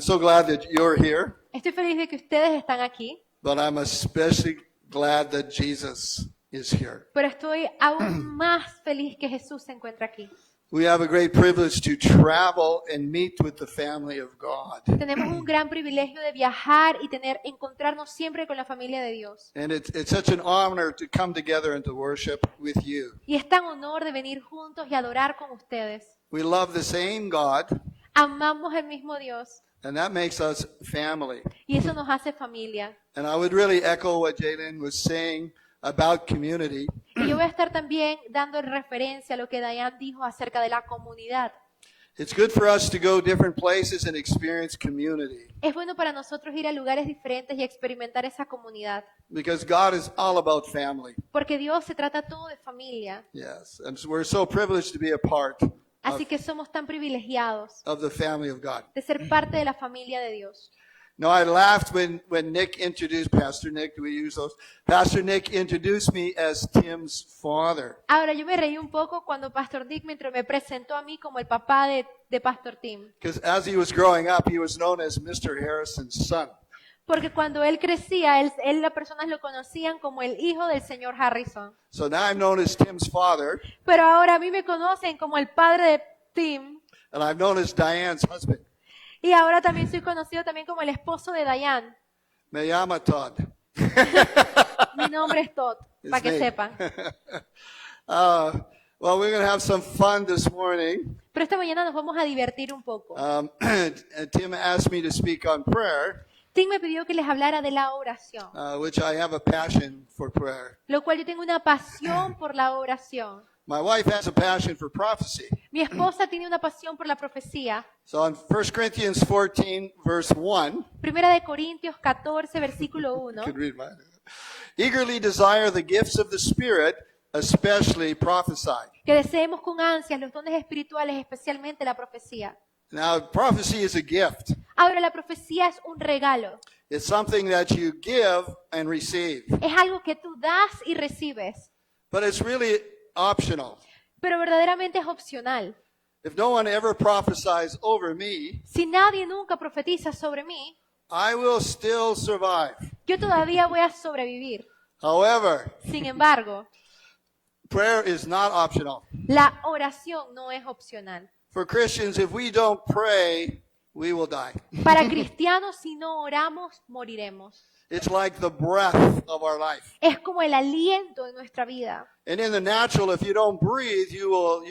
so glad that you're here, Estoy feliz de que ustedes están aquí, but I'm especially glad that Jesus is here. pero estoy aún más feliz que Jesús se encuentra aquí. We have a great privilege to travel and meet with the family of God. Tenemos un gran privilegio de viajar y encontrarnos siempre con la familia de Dios. And it's such an honor to come together and to worship with you. Y es tan honor de venir juntos y adorar con ustedes. We love the same God, Amamos el mismo Dios and that makes us family. y eso nos hace familia. And I would really echo what Jalen was saying about community. Y yo voy a estar también dando referencia a lo que Diane dijo acerca de la comunidad. It's good for us to go different places and experience community Es bueno para nosotros ir a lugares diferentes y experimentar esa comunidad, because God is all about family. porque Dios se trata todo de familia. Yes, and so we're so privileged to be a part Así que somos tan privilegiados of the family of God. de ser parte de la familia de Dios. No, I laughed when Nick introduced Pastor Nick. Do we use those? Pastor Nick introduced me as Tim's father. Ahora, yo me reí un poco cuando Pastor Dick me presentó a mí como el papá de Pastor Tim. Because as he was growing up, he was known as Mr. Harrison's son. Porque cuando él crecía, las personas lo conocían como el hijo del señor Harrison. So now I'm known as Tim's father, Pero ahora a mí me conocen como el padre de Tim. and I'm known as Diane's husband. Y ahora también soy conocido también como el esposo de Diane. Me llama Todd. Mi nombre es Todd, para que His name. sepan. Well, we're going to have some fun this morning. Pero esta mañana nos vamos a divertir un poco. Tim asked me to speak on prayer, Tim me pidió que les hablara de la oración, which I have a passion for prayer. lo cual yo tengo una pasión por la oración. My wife has a passion for prophecy. Mi esposa tiene una pasión por la profecía. So in 1 Corinthians 14, verse 1, Primera de Corintios 14, versículo 1. could read mine. Eagerly desire the gifts of the Spirit, especially prophesy. Que deseemos con ansias los dones espirituales, especialmente la profecía. Now, prophecy is a gift. Ahora, la profecía es un regalo. It's something that you give and receive. Es algo que tú das y recibes, But it's really optional. pero verdaderamente es opcional. If no one ever prophesies over me, Si nadie nunca profetiza sobre mí, I will still survive. yo todavía voy a sobrevivir. However, Sin embargo, prayer is not optional. la oración no es opcional. For Christians, if we don't pray, we will die. Para cristianos, si no oramos, moriremos. It's like the breath of our life. Es como el aliento de nuestra vida. And in the natural, if you don't breathe, you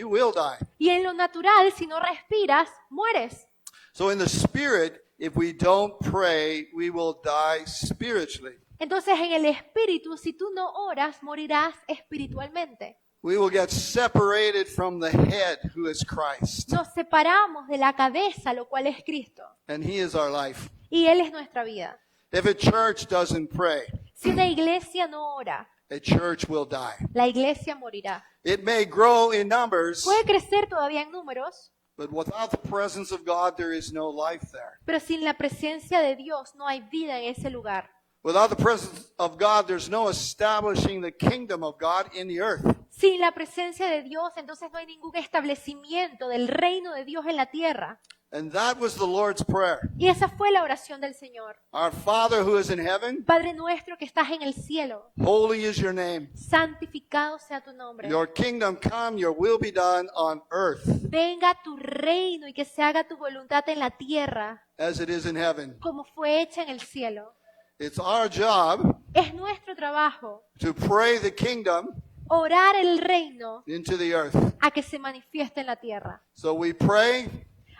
will die. Y en lo natural, si no respiras, mueres. So in the spirit, if we don't pray, we will die spiritually. Entonces, en el espíritu, si tú no oras, morirás espiritualmente. We will get separated from the head, who is Christ. Nos separamos de la cabeza, lo cual es Cristo. And he is our life. Y Él es nuestra vida. If a church doesn't pray, Si una iglesia no ora, a church will die. la iglesia morirá. It may grow in numbers, Puede crecer todavía en números, but without the presence of God, there is no life there. pero sin la presencia de Dios no hay vida en ese lugar. Without the presence of God, there's no establishing the kingdom of God in the earth. Sin la presencia de Dios, entonces no hay ningún establecimiento del reino de Dios en la tierra. And that was the Lord's prayer. Y esa fue la oración del Señor. Our Father who is in heaven, Padre nuestro que estás en el cielo, holy is your name. santificado sea tu nombre. Your kingdom come, your will be done on earth Venga tu reino y que se haga tu voluntad en la tierra as it is in heaven. como fue hecha en el cielo. It's our job Es nuestro trabajo to pray the kingdom orar el reino into the earth. a que se manifieste en la tierra. So we pray,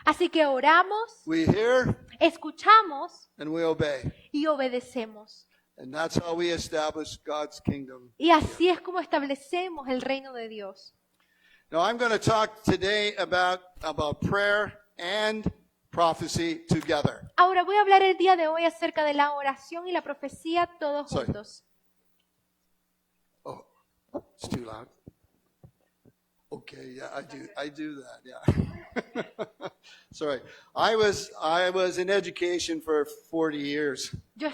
Así que oramos, we hear, escuchamos and we obey. y obedecemos. And that's how we establish God's kingdom. Y así es como establecemos el reino de Dios. Now I'm going to talk today about prayer and prophecy together. Ahora voy a hablar el día de hoy acerca de la oración y la profecía todos Sorry. juntos. Oh, it's too loud. Okay, yeah, I do that. Yeah. Sorry. I was in education for 40 years. Yo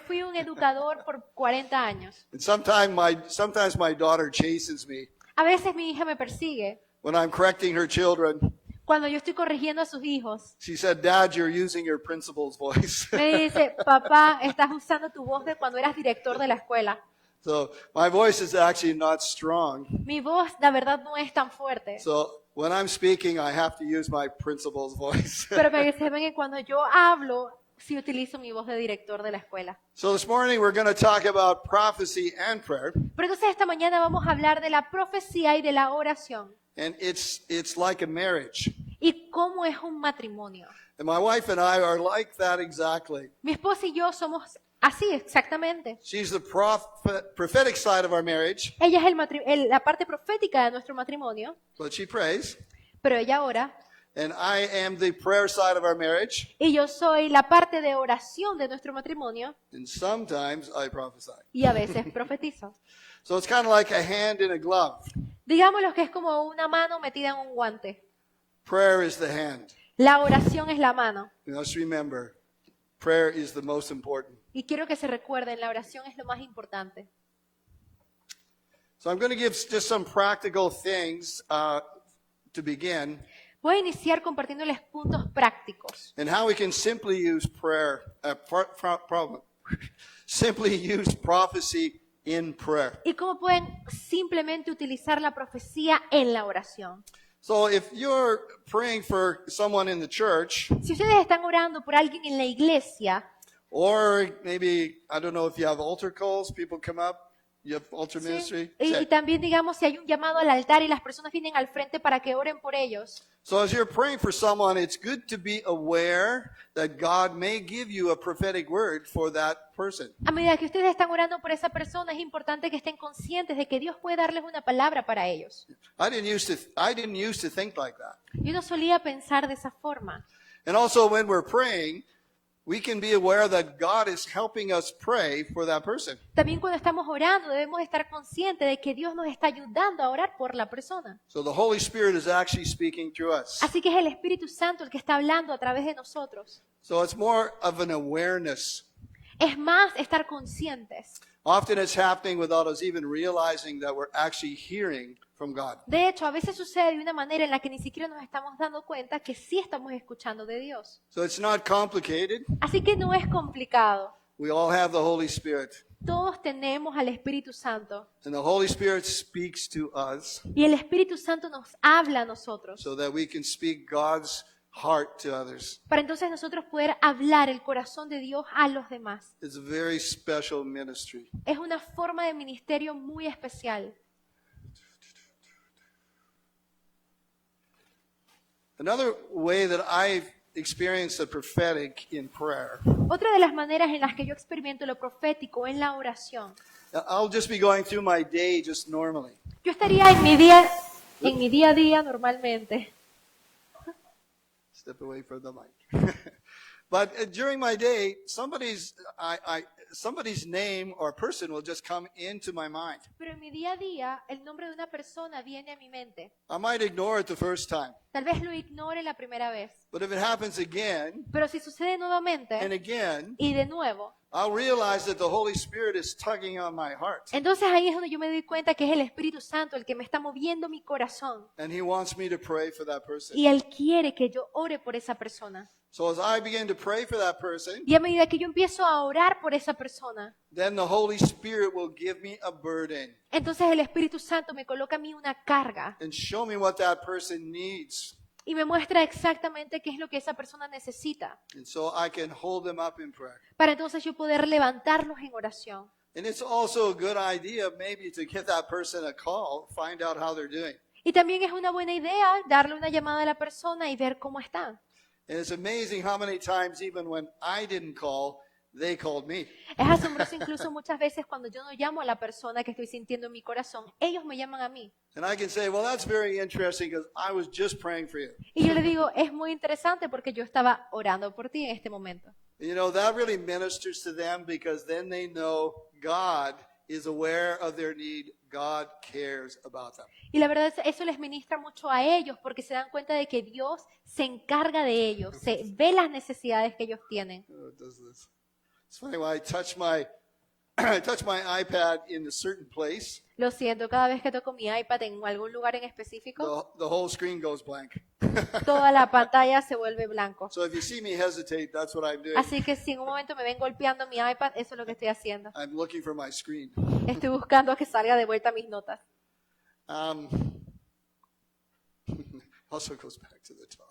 fui un educador por 40 años. And sometimes my daughter chases me A veces mi hija me persigue when I'm correcting her children. Cuando yo estoy corrigiendo a sus hijos, she said, Dad, you're using your principal's voice. me dice, papá, estás usando tu voz de cuando eras director de la escuela. So my voice is actually not strong. Mi voz, la verdad, no es tan fuerte. So when I'm speaking, I have to use my principal's voice. Pero para que sepan que cuando yo hablo, sí utilizo mi voz de director de la escuela. So this morning we're going to talk about prophecy and prayer. Pero entonces esta mañana vamos a hablar de la profecía y de la oración. And it's like a marriage. Y cómo es un matrimonio. And my wife and I are like that exactly. Mi esposa y yo somos así exactamente. She's the prophetic side of our marriage, Ella es la parte profética de nuestro matrimonio, but she prays. pero ella ora. And I am the prayer side of our marriage. Y yo soy la parte de oración de nuestro matrimonio And sometimes I prophesy. y a veces profetizo. So it's kind of like a hand in a glove. Digámoslo que es como una mano metida en un guante. Prayer is the hand. La oración es la mano. You must remember, prayer is the most important. Y quiero que se recuerden, la oración es lo más importante. So I'm going to give just some practical things to begin, Voy a iniciar compartiéndoles puntos prácticos and how we can simply use prayer, simply use prophecy in prayer. y cómo pueden simplemente utilizar la profecía en la oración. So if you're praying for someone in the church, Si ustedes están orando por alguien en la iglesia, or maybe, I don't know if you have altar calls, people come up, you have altar ¿sí? ministry. Y también digamos si hay un llamado al altar y las personas vienen al frente para que oren por ellos. So as you're praying for someone, it's good to be aware that God may give you a prophetic word for that person. A medida que ustedes están orando por esa persona, es importante que estén conscientes de que Dios puede darles una palabra para ellos. I didn't used to think like that. Yo no solía pensar de esa forma. And also when we're praying, we can be aware that God is helping us pray for that person. También cuando estamos orando debemos estar conscientes de que Dios nos está ayudando a orar por la persona. So the Holy Spirit is actually speaking through us. Así que es el Espíritu Santo el que está hablando a través de nosotros. So it's more of an awareness. Es más estar conscientes. Often it's happening without us even realizing that we're actually hearing from God. De hecho, a veces sucede de una manera en la que ni siquiera nos estamos dando cuenta que sí estamos escuchando de Dios. So it's not complicated. Así que no es complicado. We all have the Holy Spirit. Todos tenemos al Espíritu Santo. And the Holy Spirit speaks to us Y el Espíritu Santo nos habla a nosotros. so that we can speak God's heart to others. Para entonces nosotros poder hablar el corazón de Dios a los demás. It's a very special ministry. Es una forma de ministerio muy especial. Another way that I've experienced the prophetic in prayer, Otra de las maneras en las que yo experimento lo profético en la oración. I'll just be going through my day just normally. Yo estaría en mi día a día normalmente. Step away from the mic. But during my day, somebody's name or person will just come into my mind. Pero en mi día a día, el nombre de una persona viene a mi mente. I might ignore it the first time, Tal vez lo ignore la primera vez. but if it happens again Pero si sucede and nuevamente again, y de nuevo, I'll realize that the Holy Spirit is tugging on my heart, entonces ahí es donde yo me doy cuenta que es el Espíritu Santo el que me está moviendo mi corazón. and He wants me to pray for that person. Y Él quiere que yo ore por esa persona. So as I begin to pray for that person, Y a medida que yo empiezo a orar por esa persona, then the Holy Spirit will give me a burden entonces el Espíritu Santo me coloca a mí una carga and show me what that person needs. y me muestra exactamente qué es lo que esa persona necesita, And so I can hold them up in prayer. para entonces yo poder levantarlos en oración. And it's also a good idea maybe to give that person a call, find out how they're doing. Y también es una buena idea darle una llamada a la persona y ver cómo está. And it's amazing how many times even when I didn't call, they called me. Es asombroso incluso muchas veces cuando yo no llamo a la persona que estoy sintiendo en mi corazón, ellos me llaman a mí. And I can say, well, that's very interesting because I was just praying for you. Y yo le digo, es muy interesante porque yo estaba orando por ti en este momento. You know, that really ministers to them because then they know God is aware of their need. God cares about them. Y la verdad, eso les ministra mucho a ellos porque se dan cuenta de que Dios se encarga de ellos, se ve las necesidades que ellos tienen. Oh, it does this. It's funny when I touch my I touch my iPad in a certain place, Lo siento, cada vez que toco mi iPad en algún lugar en específico, the whole screen goes blank. toda la pantalla se vuelve blanco. So if you see me hesitate, that's what I'm doing. Así que si en un momento me ven golpeando mi iPad, eso es lo que estoy haciendo. I'm looking for my screen. Estoy buscando que salga de vuelta mis notas. Um, also goes back to the top.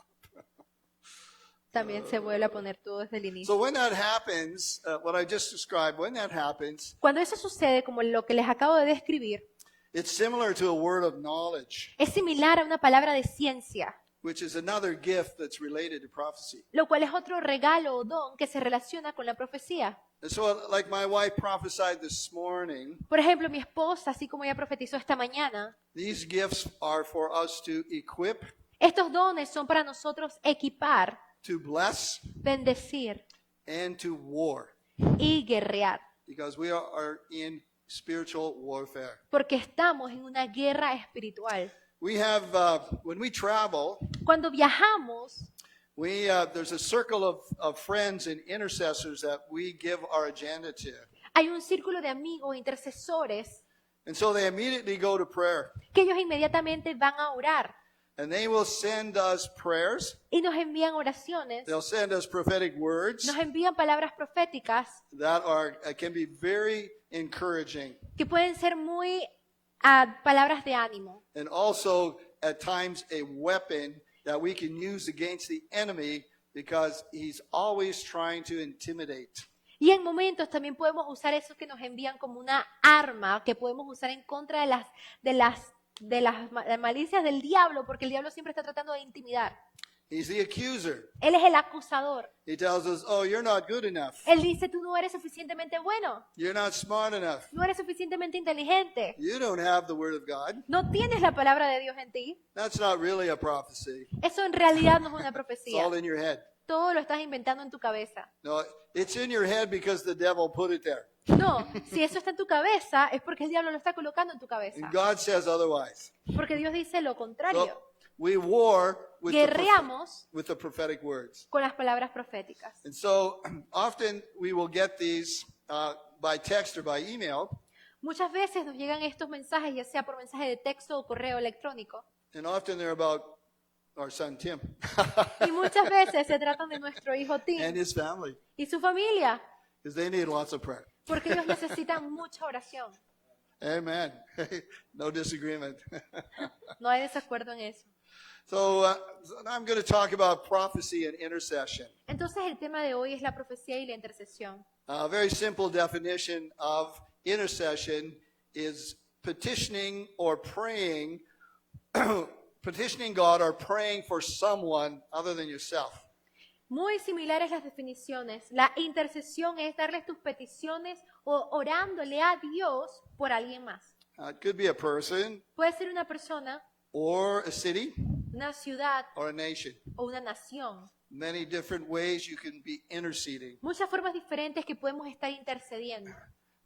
También se vuelve a poner todo desde el inicio. So when that happens, what I just described, when that happens, Cuando eso sucede, como lo que les acabo de describir, it's similar to a word of knowledge, es similar a una palabra de ciencia, which is another gift that's related to prophecy. lo cual es otro regalo o don que se relaciona con la profecía. And so, like my wife prophesied this morning, Por ejemplo, mi esposa, así como ella profetizó esta mañana, these gifts are for us to equip, estos dones son para nosotros equipar, to bless, bendecir and to war, y guerrear, because we are in spiritual warfare. porque estamos en una guerra espiritual. We have, when we travel, Cuando viajamos, there's a circle of friends and intercessors that we give our agenda to. hay un círculo de amigos, intercesores, And so they immediately go to prayer. que ellos inmediatamente van a orar And they will send us prayers. y nos envían oraciones, They'll send us prophetic words nos envían palabras proféticas that can be very encouraging. que pueden ser muy palabras de ánimo And also, at times, a weapon that we can use against the enemy because he's always trying to intimidate. y en momentos también podemos usar eso que nos envían como una arma que podemos usar en contra de las malicias del diablo, porque el diablo siempre está tratando de intimidar. He's the accuser. Él es el acusador. He tells us, oh, you're not good enough. Él dice, tú no eres suficientemente bueno, You're not smart enough. no eres suficientemente inteligente, You don't have the word of God. no tienes la palabra de Dios en ti. That's not really a prophecy. Eso en realidad no es una It's profecía. all in your head. Todo lo estás inventando en tu cabeza. No, it's in your head because the devil put it there. No, si eso está en tu cabeza es porque el diablo lo está colocando en tu cabeza. And God says otherwise. Porque Dios dice lo So contrario. we war with Guerreamos the prophetic words. con las palabras proféticas. And so often we will get these by text or by email. Muchas veces nos llegan estos mensajes, ya sea por mensaje de texto o correo electrónico. And often they're about our son Tim Y muchas veces se tratan de nuestro hijo and Tim his family y su familia, because they need lots of prayer. porque ellos necesitan mucha oración. Amen. No disagreement. No hay desacuerdo en eso. So I'm going to talk about prophecy and intercession. Entonces el tema de hoy es la profecía y la intercesión. A very simple definition of intercession is petitioning or praying, petitioning God or praying for someone other than yourself. Muy similares las definiciones. La intercesión es darles tus peticiones o orándole a Dios por alguien más. It could be a person Puede ser una persona, or a city una ciudad or a nation. o una nación. Many different ways you can be interceding. Muchas formas diferentes que podemos estar intercediendo.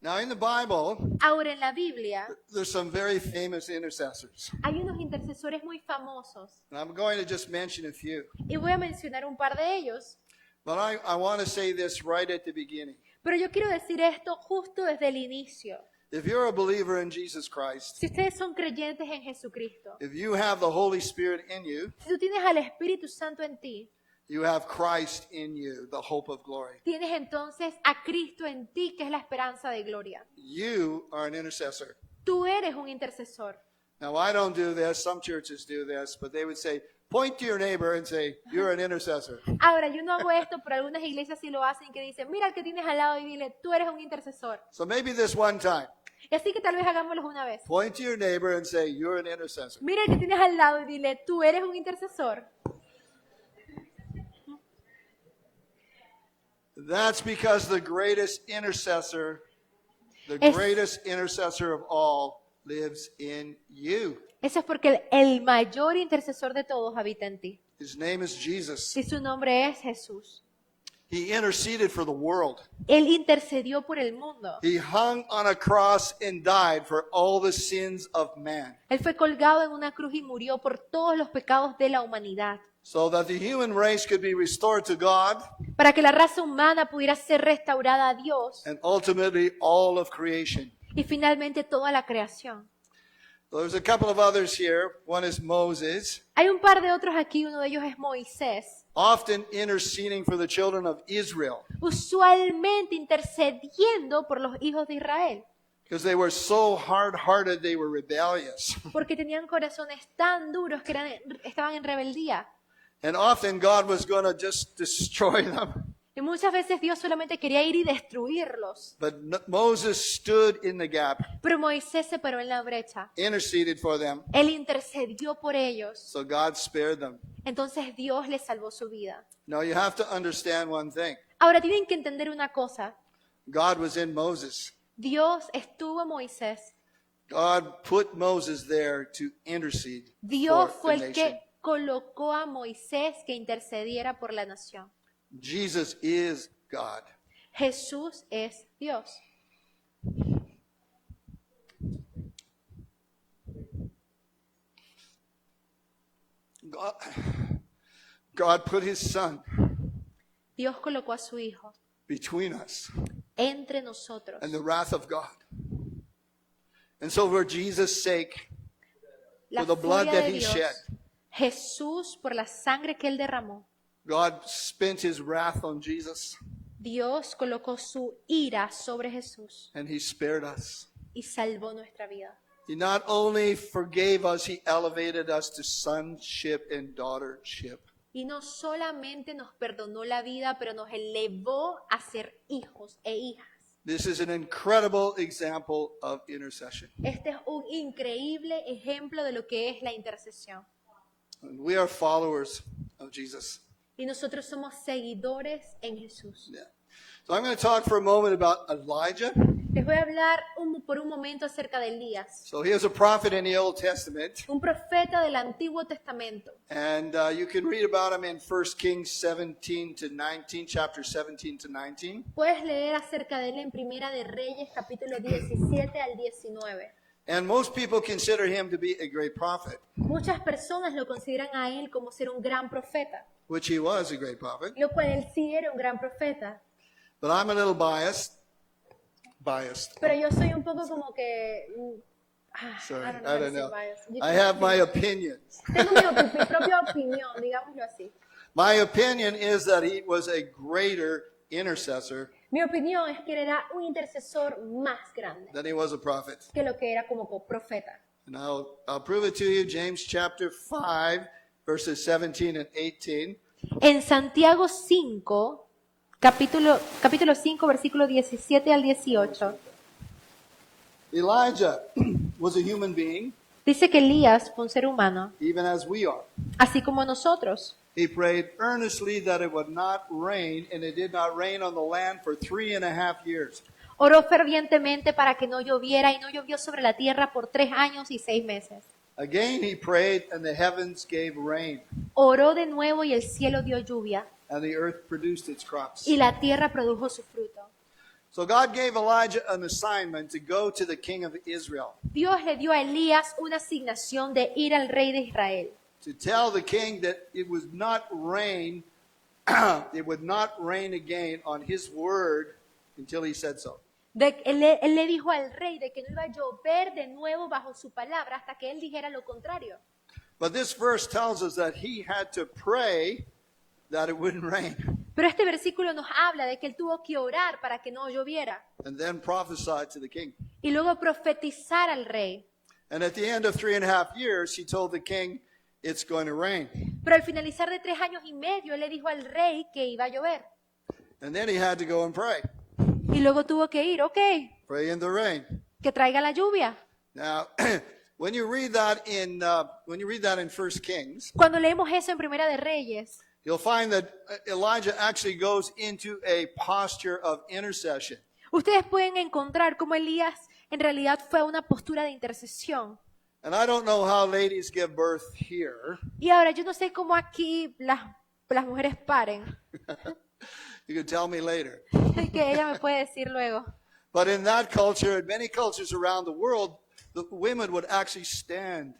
Now in the Bible, Ahora en la Biblia there's some very famous intercessors. hay unos intercesores muy famosos And I'm going to just mention a few. y voy a mencionar un par de ellos. But I want to say this right at the beginning. Pero yo quiero decir esto justo desde el inicio. If you're a believer in Jesus Christ, Si ustedes son creyentes en Jesucristo, if you have the Holy Spirit in you, si tú tienes al Espíritu Santo en ti, you have Christ in you, the hope of glory. tienes entonces a Cristo en ti, que es la esperanza de gloria. You are an intercessor. Tú eres un intercesor. Now, I don't do this. Some churches do this, but they would say, point to your neighbor and say, you're an intercessor. Ahora, yo no hago esto, pero algunas iglesias sí lo hacen, que dicen, mira al que tienes al lado y dile, tú eres un intercesor. So maybe this one time, Y así que tal vez hagámoslo una vez. point to your neighbor and say, you're an intercessor. Mira al que tienes al lado y dile, tú eres un intercesor. That's because the greatest intercessor of all lives in you. Eso es porque el mayor intercesor de todos habita en ti. His name is Jesus. Y su nombre es Jesús. He interceded for the world. Él intercedió por el mundo. He hung on a cross and died for all the sins of man, Él fue colgado en una cruz y murió por todos los pecados de la humanidad, so that the human race could be restored to God para que la raza humana pudiera ser restaurada a Dios and ultimately all of creation. y finalmente toda la creación. So there's a couple of others here. One is Moses, Hay un par de otros aquí, uno de ellos es Moisés, often interceding for the children of Israel usualmente intercediendo por los hijos de Israel, because they were so hard-hearted, they were rebellious. porque tenían corazones tan duros que estaban en rebeldía. And often God was going to just destroy them. Y muchas veces Dios solamente quería ir y destruirlos. But Moses stood in the gap, Pero Moisés se paró en la brecha. interceded for them, Él intercedió por ellos. so God spared them. Entonces Dios les salvó su vida. Now you have to understand one thing. Ahora tienen que entender una cosa. God was in Moses. Dios estuvo en Moisés. God put Moses there to intercede Dios for fue the el nation. que colocó a Moisés que intercediera por la nación. Jesus is God. Jesús es Dios. God put his son Dios colocó a su Hijo between us entre nosotros. and the wrath of God. And so for Jesus' sake, La for the blood furia that de he Dios, shed, Jesús, por la sangre que Él derramó, God spent his wrath on Jesus Dios colocó su ira sobre Jesús and he spared us. y salvó nuestra vida. He not only forgave us, he elevated us to sonship and daughtership. Y no solamente nos perdonó la vida, pero nos elevó a ser hijos e hijas. This is an incredible example of intercession. Este es un increíble ejemplo de lo que es la intercesión. And we are followers of Jesus. Y nosotros somos seguidores en Jesús. Yeah. So I'm going to talk for a moment about Elijah. Les voy a hablar por un momento acerca de Elías, So he was a prophet in the Old Testament. un profeta del Antiguo Testamento. And you can read about him in 1 Kings 17 to 19, chapter 17 to 19. Puedes leer acerca de él en Primera de Reyes, capítulo 17 al 19. And most people consider him to be a great prophet, Muchas personas lo consideran a él como ser un gran profeta, which he was a great prophet. lo cual él sí era un gran profeta. But I'm a little biased. Pero yo soy un poco como que... Sorry, I don't I don't if know. biased. I have my opinions. Tengo mi propia opinión, digámoslo así. My opinion is that he was a greater intercessor Mi opinión es que él era un intercesor más grande than he was a prophet. que lo que era como profeta. And I'll prove it to you. James chapter 5, verses 17 and 18. En Santiago 5, capítulo 5, versículo 17 al 18, Elijah was a human being, dice que Elías fue un ser humano, even as we are. así como nosotros. He prayed earnestly that it would not rain, and it did not rain on the land for 3.5 years. Oró fervientemente para que no lloviera y no llovió sobre la tierra por 3 años y 6 meses. Again he prayed, and the heavens gave rain, Oró de nuevo y el cielo dio lluvia and the earth produced its crops. y la tierra produjo su fruto. So God gave Elijah an assignment to go to the king of Israel, Dios le dio a Elías una asignación de ir al rey de Israel, to tell the king that it would not rain, it would not rain again on his word until he said so. Él le dijo al rey de que no iba a llover de nuevo bajo su palabra hasta que él dijera lo contrario. But this verse tells us that he had to pray that it wouldn't rain, Pero este versículo nos habla de que él tuvo que orar para que no lloviera and then prophesy to the king. y luego profetizar al rey. And at the end of 3.5 years, he told the king, it's going to rain. Pero al finalizar de 3 años y medio, él le dijo al rey que iba a llover. And then he had to go and pray. Y luego tuvo que ir, ok, Pray in the rain. que traiga la lluvia. Now, when you read that in 1 Kings, Cuando leemos eso en Primera de Reyes, you'll find that Elijah actually goes into a posture of intercession. ustedes pueden encontrar cómo Elías en realidad fue a una postura de intercesión. And I don't know how ladies give birth here. Y ahora, yo no sé cómo aquí las mujeres paren. You can tell me later. que ella me puede decir luego. But in that culture, in many cultures around the world, the women would actually stand,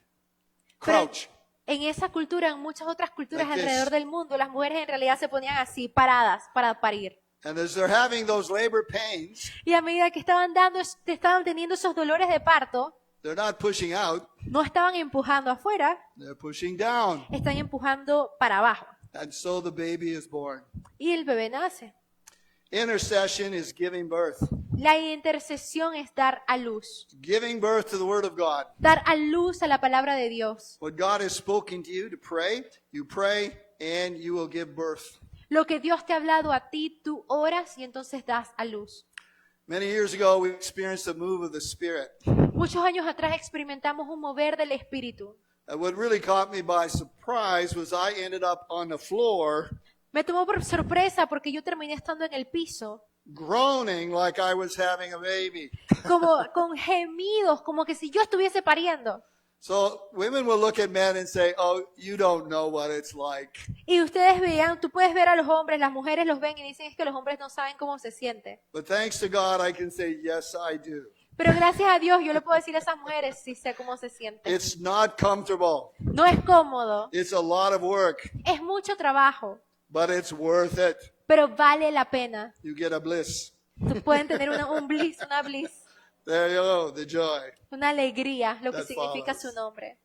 Pero crouch. en esa cultura, en muchas otras culturas Like this. alrededor del mundo, las mujeres en realidad se ponían así, paradas, para parir. And as they're having those labor pains, Y a medida que estaban teniendo esos dolores de parto, they're not pushing out, no estaban empujando afuera, they're pushing down. están empujando para abajo. And so the baby is born. Y el bebé nace. Intercession is giving birth. La intercesión es dar a luz. Giving birth to the Word of God. Dar a luz a la palabra de Dios. What God has spoken to you you pray, and you will give birth. Lo que Dios te ha hablado a ti, tú oras y entonces das a luz. Many years ago, we experienced a move of the Spirit. Muchos años atrás experimentamos un mover del Espíritu. And what really caught me by surprise was I ended up on the floor Me tomó por sorpresa porque yo terminé estando en el piso, groaning like I was having a baby. como con gemidos, como que si yo estuviese pariendo. So women will look at men and say, "Oh, you don't know what it's like." Y ustedes vean, tú puedes ver a los hombres, las mujeres los ven y dicen es que los hombres no saben cómo se siente. But thanks to God, I can say, "Yes, I do." Pero gracias a Dios yo le puedo decir a esas mujeres sí sé cómo se siente. It's not comfortable. No es cómodo, It's a lot of work, es mucho trabajo, but it's worth it. pero vale la pena. You get a bliss. Tú pueden tener un bliss, una bliss, There you go, the joy. una alegría, lo que That significa follows. su nombre.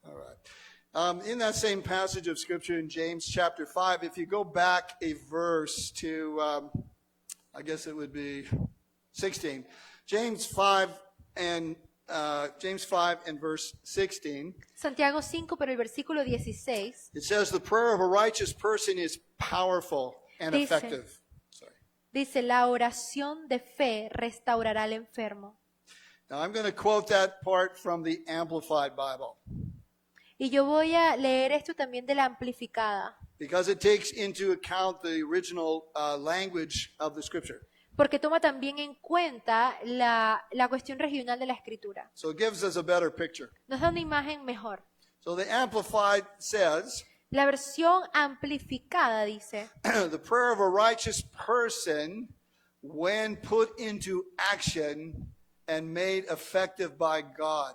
All right. In that same passage of Scripture in James chapter 5, if you go back a verse to, I guess it would be 16, James 5 and verse 16, Santiago 5, pero el versículo 16 it says, "The prayer of a righteous person is powerful and Dice. effective." Sorry. dice, la oración de fe restaurará al enfermo. Now I'm going to quote that part from the Amplified Bible Y yo voy a leer esto también de la amplificada, because it takes into account the original language of the Scripture. porque toma también en cuenta la cuestión regional de la escritura. So it gives us a better picture. Nos da una imagen mejor. So the Amplified says, La versión amplificada dice, "The prayer of a righteous person, when put into action and made effective by God,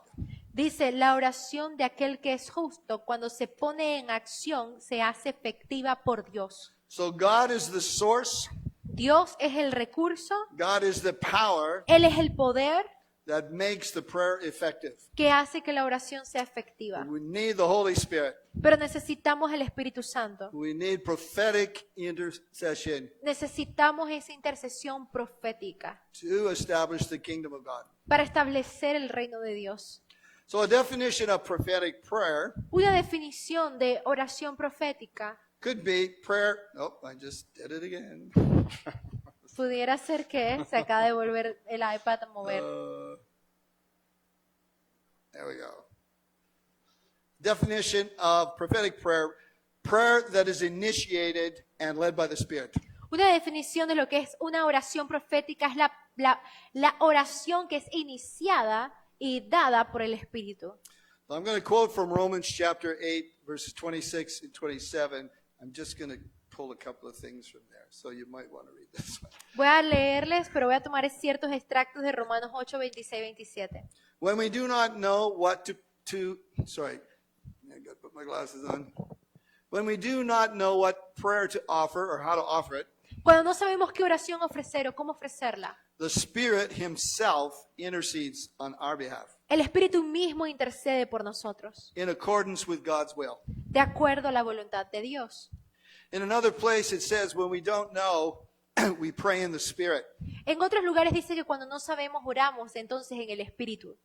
la oración de aquel que es justo, cuando se pone en acción, se hace efectiva por Dios. So God is the source, Dios es el recurso, God is the power Él es el poder that makes the prayer effective. que hace que la oración sea efectiva. We need the Holy Spirit. Pero necesitamos el Espíritu Santo. We need prophetic intercession Necesitamos esa intercesión profética to establish the kingdom of God." para establecer el reino de Dios. So a definition of prophetic prayer Una definición de oración profética could be prayer. Oh, I just did it again. pudiera ser que se acaba de volver el iPad a mover. There we go. Definition of prophetic prayer: prayer that is initiated and led by the Spirit. Una definición de lo que es una oración profética es la oración que es iniciada y dada por el Espíritu. So I'm going to quote from Romans chapter 8, verses 26 and 27. I'm just going to pull a couple of things from there, so you might want to read this one. Voy a leerles, pero voy a tomar ciertos extractos de Romanos 8, 26, 27. When we do not know what sorry, I got to put my glasses on. When we do not know what prayer to offer or how to offer it, Cuando no sabemos qué oración ofrecer o cómo ofrecerla, the Spirit Himself intercedes on our behalf el Espíritu mismo intercede por nosotros, in accordance with God's will. de acuerdo a la voluntad de Dios. In another place, it says, when we don't know, we pray in the Spirit. En otros lugares dice que cuando no sabemos oramos entonces en el Espíritu.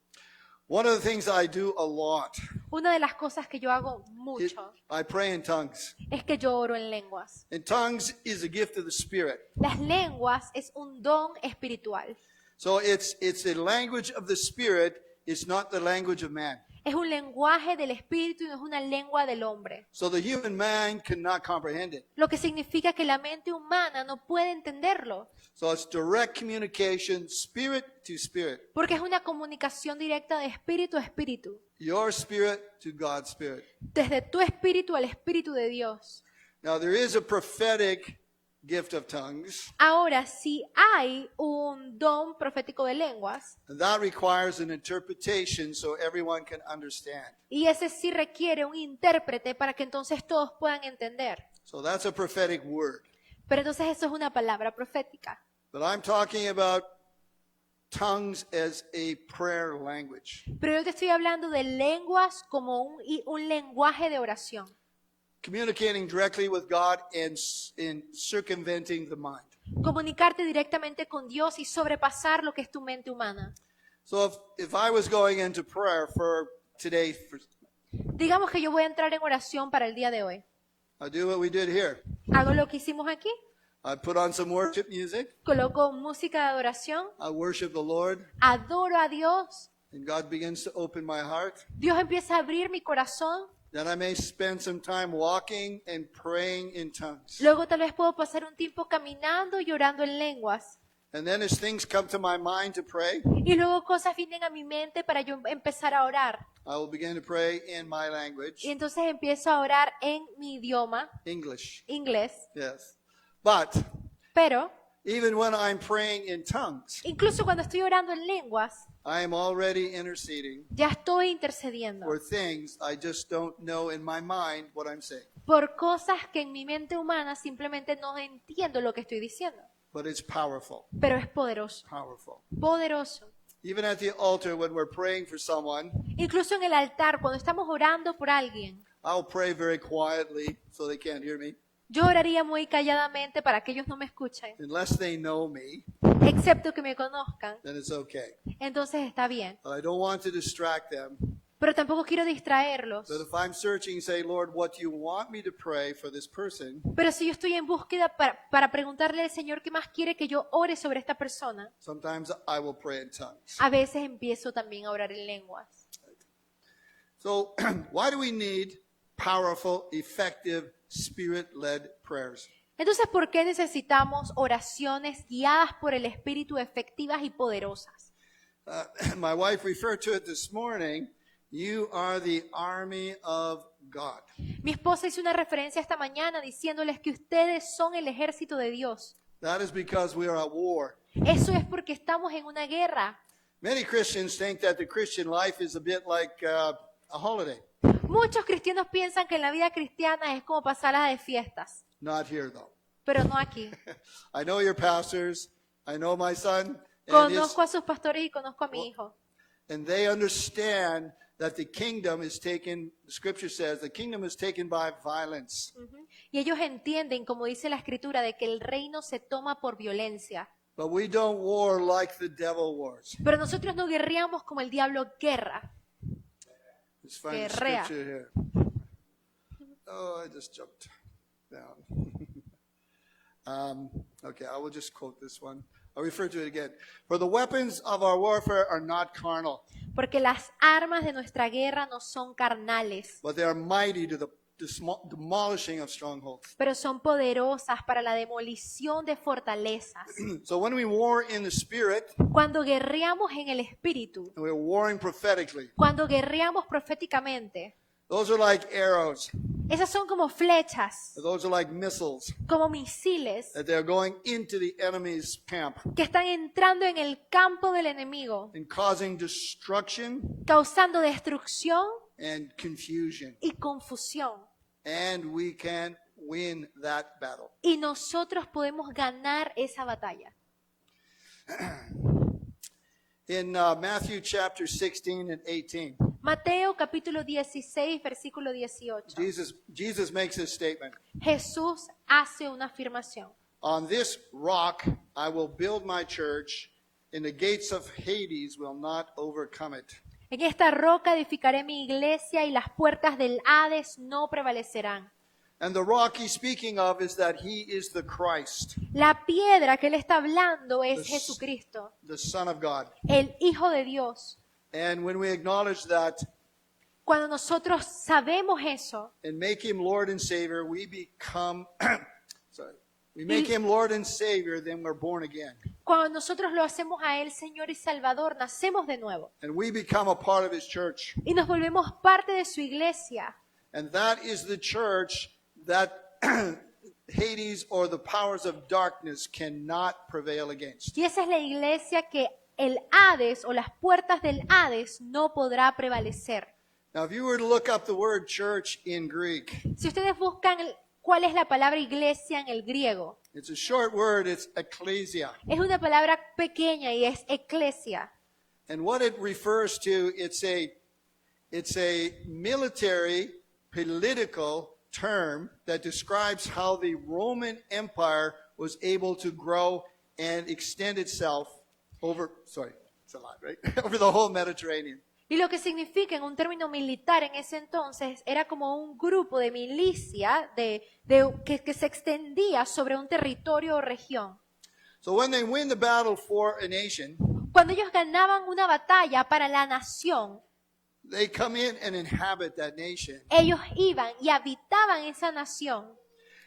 One of the things I do a lot, Una de las cosas que yo hago mucho I pray in tongues. es que yo oro en lenguas. And tongues is a gift of the Spirit. Las lenguas es un don espiritual. So it's the language of the Spirit. It's not the language of man. Es un lenguaje del espíritu y no es una lengua del hombre. So the human mind cannot comprehend it. Lo que significa que la mente humana no puede entenderlo, So it's direct communication, spirit to spirit. porque es una comunicación directa de espíritu a espíritu, Your spirit to God's spirit. desde tu espíritu al espíritu de Dios. Now there is a prophetic gift of tongues, Ahora, si hay un don profético de lenguas, and that requires an interpretation so everyone can understand. y ese sí requiere un intérprete para que entonces todos puedan entender. So that's a prophetic word. Pero entonces eso es una palabra profética. But I'm talking about tongues as a prayer language. Pero yo te estoy hablando de lenguas como un lenguaje de oración. Communicating directly with God and in circumventing the mind. Comunicarte directamente con Dios y sobrepasar lo que es tu mente humana. So if I was going into prayer for today, Digamos que yo voy a entrar en oración para el día de hoy. I do what we did here. Hago lo que hicimos aquí. I put on some worship music. Coloco música de adoración. I worship the Lord, Adoro a Dios. and God begins to open my heart. Dios empieza a abrir mi corazón. Then I may spend some time walking and praying in tongues. Luego tal vez puedo pasar un tiempo caminando y orando en lenguas. And then as things come to my mind to pray, Y luego cosas vienen a mi mente para yo empezar a orar. I will begin to pray in my language, Y entonces empiezo a orar en mi idioma, English. inglés. Yes. But Pero even when I'm praying in tongues, incluso cuando estoy orando en lenguas, I am already interceding ya estoy intercediendo for things I just don't know in my mind what I'm saying. por cosas que en mi mente humana simplemente no entiendo lo que estoy diciendo. But it's powerful, Pero es poderoso, powerful. poderoso. Even at the altar when we're praying for someone, Incluso en el altar, cuando estamos orando por alguien, I'll pray very quietly so they can't hear me, yo oraría muy calladamente para que ellos no me escuchen, unless they know me, excepto que me conozcan. then it's okay. Entonces está bien. But I don't want to distract them. Pero tampoco quiero distraerlos. But if I'm searching, say, Lord, what do you want me to pray for this person? Pero si yo estoy en búsqueda para preguntarle al Señor qué más quiere que yo ore sobre esta persona, Sometimes I will pray in tongues. a veces empiezo también a orar en lenguas. So why do we need powerful, effective, spirit-led prayers? Entonces, ¿por qué necesitamos oraciones guiadas por el Espíritu efectivas y poderosas? My wife referred to it this morning. You are the army of God. Mi esposa hizo una referencia esta mañana diciéndoles que ustedes son el ejército de Dios. That is because we are at war. Eso es porque estamos en una guerra. Many Christians think that the Christian life is a bit like a holiday. Muchos cristianos piensan que la vida cristiana es como pasarla de fiestas, Not here, though. pero no aquí. I know your pastors. I know my son. And, Conozco a sus pastores y conozco a mi hijo. and they understand that the kingdom is taken, the scripture says, the kingdom is taken by violence. Ujú. Y ellos entienden, como dice la Escritura, de que el reino se toma por violencia. But we don't war like the devil wars. Pero nosotros no guerreamos como el diablo guerra. Let's find the Guerrea. scripture here. Oh, I just jumped down. Okay, I will just quote this one. I'll refer to it again. For the weapons of our warfare are not carnal, Porque las armas de nuestra guerra no son carnales, but they are mighty to the demolishing of strongholds. pero son poderosas para la demolición de fortalezas. So when we war in the spirit, Cuando guerreamos en el Espíritu, and we're warring prophetically, cuando guerreamos proféticamente, those are like arrows. esas son como flechas, Those are like missiles como misiles that they're going into the enemy's camp que están entrando en el campo del enemigo, and causing destruction causando destrucción and confusion. y confusión. And we can win that battle. Y nosotros podemos ganar esa batalla. In Matthew chapter 16 and 18, Mateo capítulo 16, versículo 18. Jesus makes this statement. Jesús hace una afirmación. On this rock I will build my church, and the gates of Hades will not overcome it. En esta roca edificaré mi iglesia y las puertas del Hades no prevalecerán. And the rock he's speaking of is that he is the Christ, La piedra que él está hablando es Pues- Jesucristo, the Son of God. el Hijo de Dios. And when we acknowledge that Cuando nosotros sabemos eso and make him Lord and Savior, we become, we make him Lord and Savior, then we're born again. cuando nosotros lo hacemos a Él, Señor y Salvador, nacemos de nuevo And we become a part of his church. y nos volvemos parte de su iglesia. And that is the church that Hades or the powers of darkness cannot prevail against. Y esa es la iglesia que el Hades o las puertas del Hades no podrá prevalecer. Now, if you were to look up the word church in Greek, Si ustedes buscan cuál es la palabra iglesia en el griego, it's a short word, it's ecclesia. es una palabra pequeña y es eclesia. And what it refers to, it's a military, political term that describes how the Roman Empire was able to grow and extend itself over, sorry, it's a lot, right? Over the whole Mediterranean. Y lo que significa en un término militar en ese entonces era como un grupo de milicia que se extendía sobre un territorio o región. So when they win the battle for a nation, Cuando ellos ganaban una batalla para la nación, they come in and inhabit that nation. ellos iban y habitaban esa nación.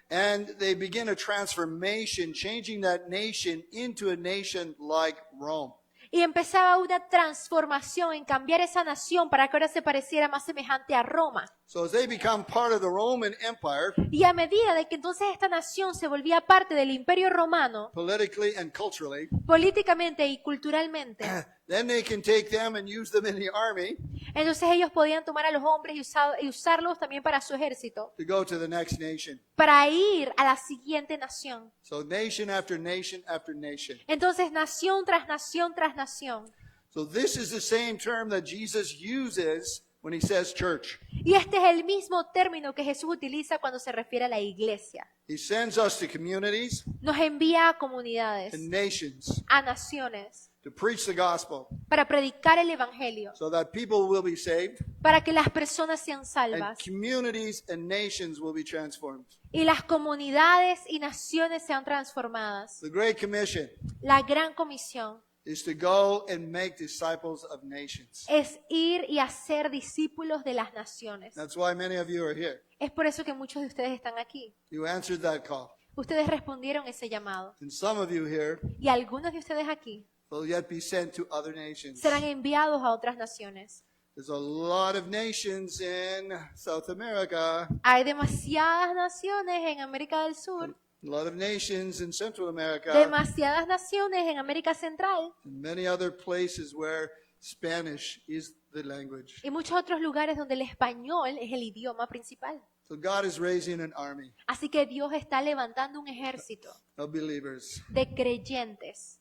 And they begin a transformation, changing that nation into a nation like Rome. Y empezaba una transformación en cambiar esa nación para que ahora se pareciera más semejante a Roma. So as they become part of the Roman Empire, Y a medida de que entonces esta nación se volvía parte del Imperio Romano, politically and culturally, políticamente y culturalmente, then they can take them and use them in the army entonces ellos podían tomar a los hombres y usarlos también para su ejército, to go to the next nation. para ir a la siguiente nación. So nation after nation after nation. Entonces nación tras nación tras nación. So this is the same term that Jesus uses when he says church. Y este es el mismo término que Jesús utiliza cuando se refiere a la iglesia. He sends us to communities Nos envía a comunidades, and nations a naciones, to preach the gospel para predicar el evangelio, so that people will be saved para que las personas sean and salvas communities and nations will be transformed. y las comunidades y naciones sean transformadas. The Great Commission La gran comisión is to go and make disciples of nations. es ir y hacer discípulos de las naciones. That's why many of you are here. Es por eso que muchos de ustedes están aquí. You answered that call. Ustedes respondieron ese llamado. And some of you here Y algunos de ustedes aquí will yet be sent to other nations. serán enviados a otras naciones. There's a lot of nations in South America, Hay demasiadas naciones en América del Sur, a lot of nations in Central America, demasiadas naciones en América Central and many other places where Spanish is the language. y muchos otros lugares donde el español es el idioma principal. So God is raising an army Así que Dios está levantando un ejército of believers. de creyentes.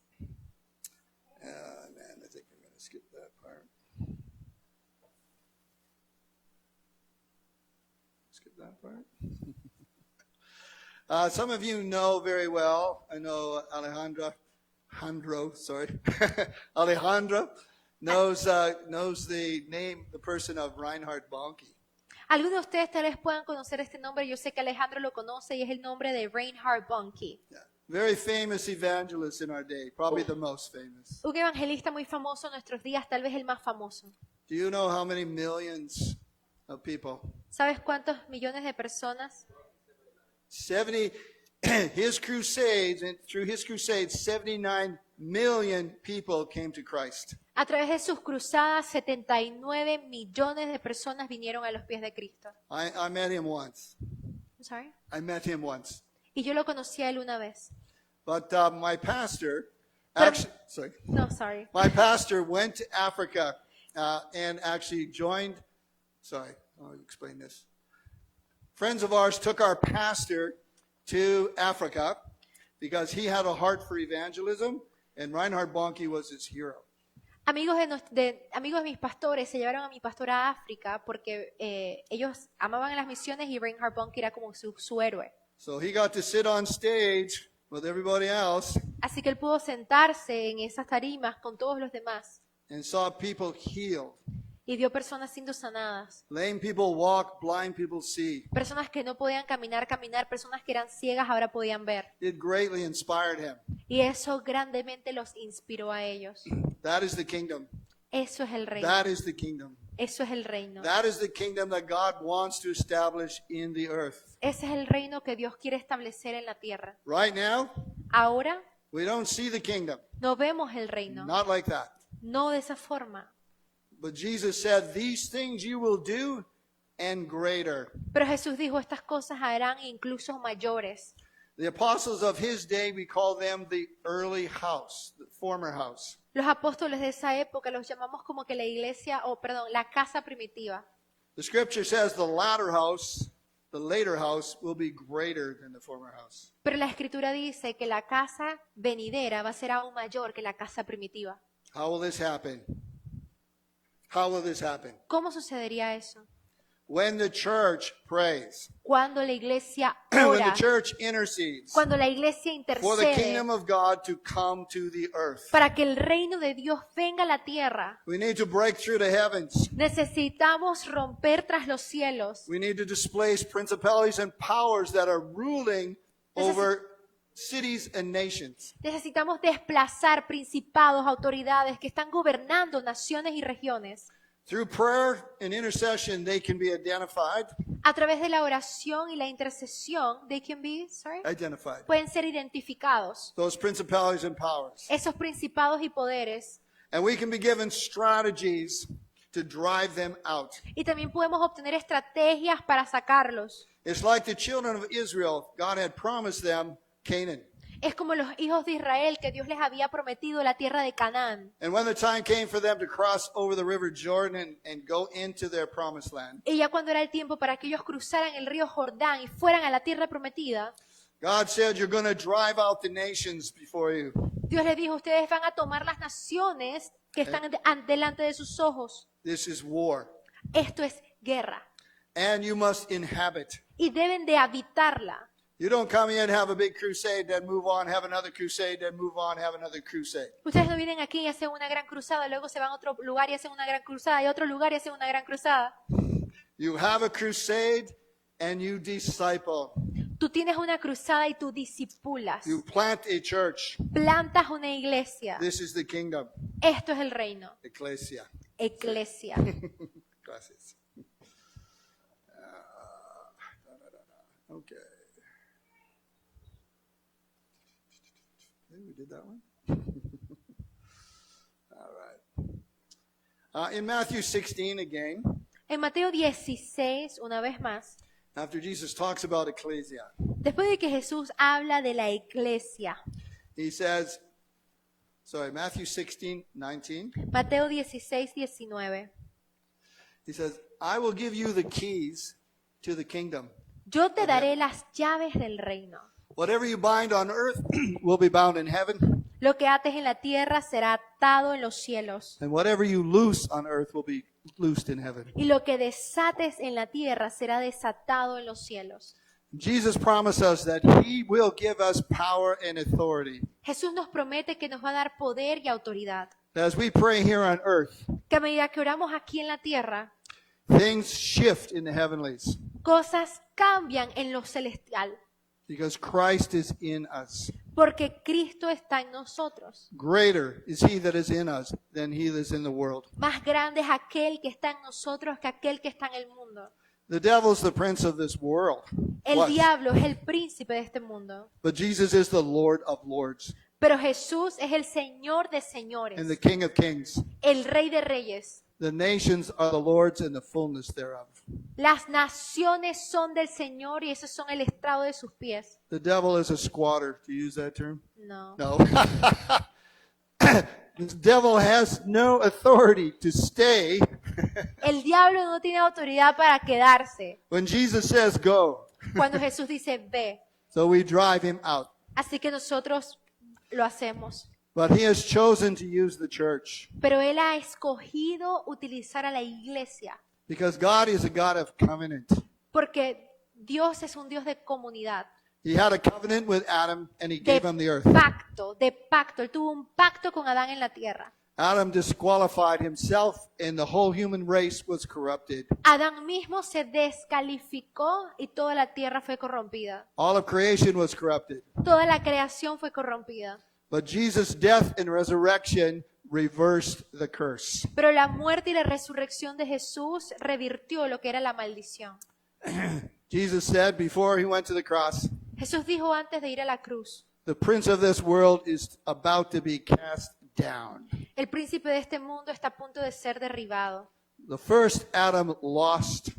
Man, I think I'm going to skip that part. Skip that part. Some of you know very well. I know Alejandro, knows the name, the person of Reinhard Bonnke. Algunos de ustedes tal vez puedan conocer este nombre. Yo sé que Alejandro lo conoce y es el nombre de Reinhard Bonnke. Yeah. Very famous evangelist in our day, probably the most famous. Un evangelista muy famoso en nuestros días, tal vez el más famoso. Do you know how many millions of people? ¿Sabes cuántos millones de personas? 70, his crusades, and through his crusades, 79 million people came to Christ. A través de sus cruzadas, 79 millones de personas vinieron a los pies de Cristo. I met him once. I'm sorry. I met him once. Y yo lo conocí a él una vez. But my pastor, Pero- sorry. my pastor went to Africa and actually joined, I'll explain this. Friends of ours took our pastor to Africa because he had a heart for evangelism, and Reinhard Bonnke was his hero. Amigos de mis pastores se llevaron a mi pastor a África porque ellos amaban las misiones y Reinhard Bonnke era como su héroe. So he got to sit on stage with everybody else Así que él pudo sentarse en esas tarimas con todos los demás and saw people healed. y vio personas siendo sanadas. Lame people walk, blind people see. Personas que no podían caminar, personas que eran ciegas ahora podían ver. It greatly inspired him. Y eso grandemente los inspiró a ellos. That is the kingdom. Eso es el reino. That is the kingdom. Eso es el reino. That is the kingdom that God wants to establish in the earth. Ese es el reino que Dios quiere establecer en la tierra. Right now, Ahora we don't see the kingdom. no vemos el reino, Not like that. no de esa forma. But Jesus said, these things you will do and greater. Pero Jesús dijo, estas cosas harán incluso mayores. The apostles of his day, we call them the early house, the former house. Los apóstoles de esa época los llamamos como que la iglesia, la casa primitiva. The scripture says the latter house, the later house, will be greater than the former house. Pero la escritura dice que la casa venidera va a ser aún mayor que la casa primitiva. How will this happen? How will this happen? ¿Cómo sucedería eso? When the church prays, Cuando la iglesia when the ora, church intercedes cuando la iglesia for the intercede kingdom of God to come to the earth. para que el reino de Dios venga a la tierra. We need to break through the heavens. Necesitamos romper tras los cielos. We need to displace principalities and powers that are ruling over cities and nations. Necesitamos desplazar principados, autoridades que están gobernando naciones y regiones. Through prayer and intercession, they can be identified. A través de la oración y la intercesión, pueden ser identificados Those principalities and powers. esos principados y poderes. And we can be given strategies to drive them out. Y también podemos obtener estrategias para sacarlos. It's like the children of Israel. God had promised them Canaan. Es como los hijos de Israel que Dios les había prometido la tierra de Canaán. And when the time came for them to cross over the river Jordan and go into their promised land, Y ya cuando era el tiempo para que ellos cruzaran el río Jordán y fueran a la tierra prometida, God said, you're going to drive out the nations before you. Dios les dijo, ustedes van a tomar las naciones que están delante de sus ojos. This is war. Esto es guerra. And you must inhabit. Y deben de habitarla. You don't come here and have a big crusade, then move on, have another crusade, then move on, have another crusade. Ustedes no vienen aquí y hacen una gran cruzada, luego se van a otro lugar y hacen una gran cruzada, y a otro lugar y hacen una gran cruzada. You have a crusade and you disciple. Tú tienes una cruzada y tú discipulas. You plant a church. Plantas una iglesia. This is the kingdom. Esto es el reino. Ecclesia. Iglesia. Gracias. Okay. I think we did that one. All right. In Matthew 16 again, En Mateo 16, una vez más, after Jesus talks about ecclesia, después de que Jesús habla de la iglesia, he says, Matthew 16:19, Mateo 16, 19, he says, I will give you the keys to the kingdom. yo te daré las llaves del reino. Whatever you bind on earth will be bound in heaven, Lo que ates en la tierra será atado en los cielos, and whatever you loose on earth will be loosed in heaven. y lo que desates en la tierra será desatado en los cielos. Jesus promised us that he will give us power and authority. Jesús nos promete que nos va a dar poder y autoridad. As we pray here on earth, Que a medida que oramos aquí en la tierra, things shift in the heavenlies cosas cambian en lo celestial, because Christ is in us. porque Cristo está en nosotros. Greater is he that is in us than he that is in the world. Más grande es aquel que está en nosotros que aquel que está en el mundo. The devil is the prince of this world. El Was. diablo es el príncipe de este mundo, But Jesus is the Lord of lords pero Jesús es el Señor de señores, and the King of kings. el Rey de reyes. The nations are the Lord's and the fullness thereof. Las naciones son del Señor y esos son el estrado de sus pies. The devil is a squatter, to use that term. No. No. The devil has no authority to stay. El diablo no tiene autoridad para quedarse When Jesus says go, cuando Jesús dice ve. so we drive him out. Así que nosotros lo hacemos. But he has chosen to use the church Pero Él ha escogido utilizar a la iglesia because God is a God of covenant. porque Dios es un Dios de comunidad, He had a covenant with Adam and he de gave him the earth. pacto, de pacto. Él tuvo un pacto con Adán en la tierra. Adam disqualified himself and the whole human race was corrupted. Adán mismo se descalificó y toda la tierra fue corrompida. All of creation was corrupted. Toda la creación fue corrompida. But Jesus' death and resurrection reversed the curse. Pero la muerte y la resurrección de Jesús revirtió lo que era la maldición. Jesus said before he went to the cross, Jesús dijo antes de ir a la cruz, the prince of this world is about to be cast down. el príncipe de este mundo está a punto de ser derribado. The first Adam lost,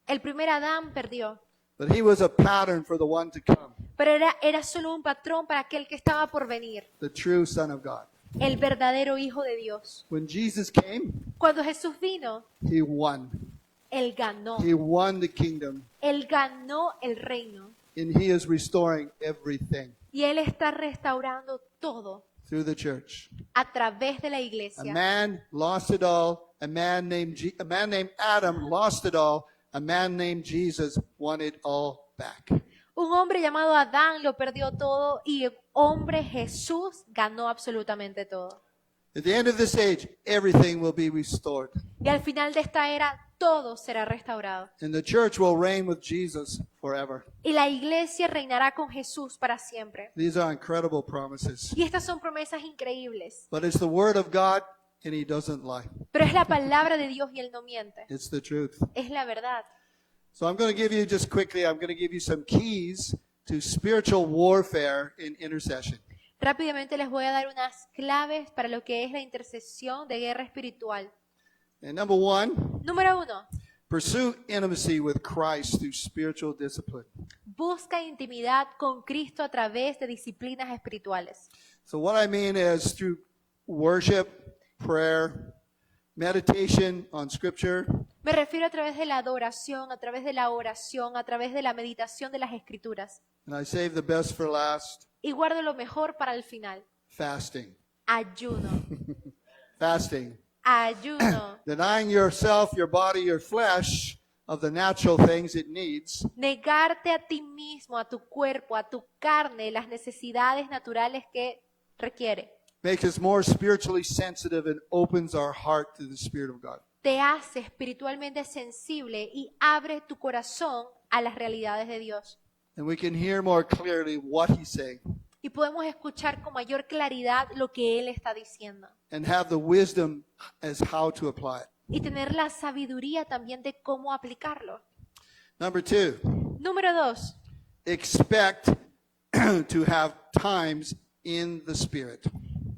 El primer Adán perdió, but he was a pattern for the one to come, pero era solo un patrón para aquel que estaba por venir, the true Son of God. el verdadero Hijo de Dios. When Jesus came, Cuando Jesús vino, he won. Él ganó. He won the kingdom, Él ganó el reino. and he is restoring everything Y Él está restaurando todo through the church. a través de la A iglesia. man lost it all. A man named Adam lost it all. A man named Jesus won it all back. Un hombre llamado Adán lo perdió todo y el hombre Jesús ganó absolutamente todo. At the end of this age, everything will be restored. Y al final de esta era, todo será restaurado. And the church will reign with Jesus forever. Y la iglesia reinará con Jesús para siempre. These are incredible promises. Y estas son promesas increíbles. But it's the word of God, and he doesn't lie. Pero es la palabra de Dios y Él no miente. It's the truth. Es la verdad. So I'm going to give you, just quickly, I'm going to give you some keys to spiritual warfare in intercession. Rápidamente les voy a dar unas claves para lo que es la intercesión de guerra espiritual. And number one, Número 1. pursue intimacy with Christ through spiritual discipline. Busca intimidad con Cristo a través de disciplinas espirituales. So what I mean is through worship, prayer, meditation on scripture, Me refiero a través de la adoración, a través de la oración, a través de la meditación de las escrituras. and I save the best for last, Y guardo lo mejor para el final. fasting. Ayuno. Fasting. Ayuno. Denying yourself, your body, your flesh of the natural things it needs, Negarte a ti mismo, a tu cuerpo, a tu carne, las necesidades naturales que requiere. makes us more spiritually sensitive and opens our heart to the Spirit of God. Te hace espiritualmente sensible y abre tu corazón a las realidades de Dios. And we can hear more clearly what he's saying Y podemos escuchar con mayor claridad lo que Él está diciendo. and have the wisdom as how to apply it. Y tener la sabiduría también de cómo aplicarlo. Number two, Número 2. expect to have times in the Spirit.